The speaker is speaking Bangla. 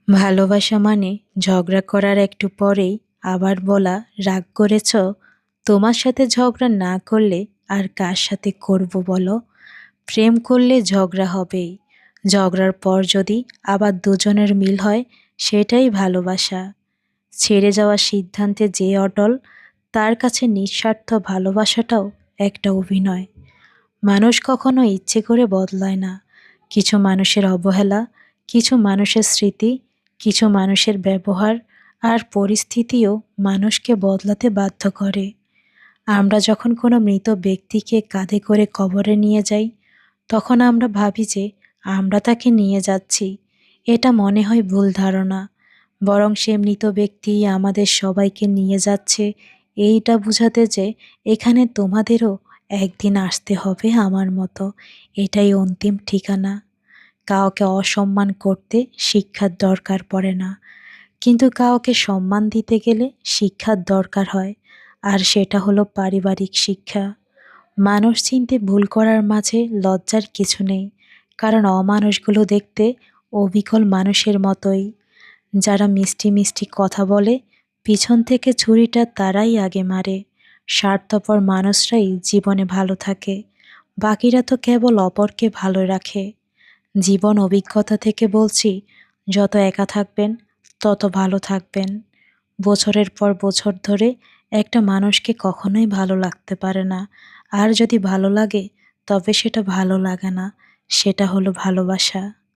ভালোবাসা মানে ঝগড়া করার একটু পরেই আবার বলা, রাগ করেছ? তোমার সাথে ঝগড়া না করলে আর কার সাথে করব বলো? প্রেম করলে ঝগড়া হবেই। ঝগড়ার পর যদি আবার দুজনের মিল হয়, সেটাই ভালোবাসা। ছেড়ে যাওয়ার সিদ্ধান্তে যে অটল, তার কাছে নিঃস্বার্থ ভালোবাসাটাও একটা অভিনয়। মানুষ কখনো ইচ্ছে করে বদলায় না। কিছু মানুষের অবহেলা, কিছু মানুষের স্মৃতি, কিছু মানুষের ব্যবহার আর পরিস্থিতিও মানুষকে বদলাতে বাধ্য করে। আমরা যখন কোনো মৃত ব্যক্তিকে কাঁধে করে কবরে নিয়ে যাই, তখন আমরা ভাবি যে আমরা তাকে নিয়ে যাচ্ছি। এটা মনে হয় ভুল ধারণা। বরং সে মৃত ব্যক্তি আমাদের সবাইকে নিয়ে যাচ্ছে, এইটা বোঝাতে যে এখানে তোমাদেরও একদিন আসতে হবে আমার মতো। এটাই অন্তিম ঠিকানা। কাউকে অসম্মান করতে শিক্ষার দরকার পড়ে না, কিন্তু কাউকে সম্মান দিতে গেলে শিক্ষার দরকার হয়। আর সেটা হলো পারিবারিক শিক্ষা। মানুষ চিনতে ভুল করার মাঝে লজ্জার কিছু নেই, কারণ অমানুষগুলো দেখতে অবিকল মানুষের মতোই। যারা মিষ্টি মিষ্টি কথা বলে, পিছন থেকে ছুরিটা তারাই আগে মারে। স্বার্থপর মানুষরাই জীবনে ভালো থাকে, বাকিরা তো কেবল অপরকে ভালো রাখে। জীবন অভিজ্ঞতা থেকে বলছি, যত একা থাকবেন তত ভালো থাকবেন। বছরের পর বছর ধরে একটা মানুষকে কখনোই ভালো লাগতে পারে না। আর যদি ভালো লাগে, তবে সেটা ভালো লাগে না, সেটা হলো ভালোবাসা।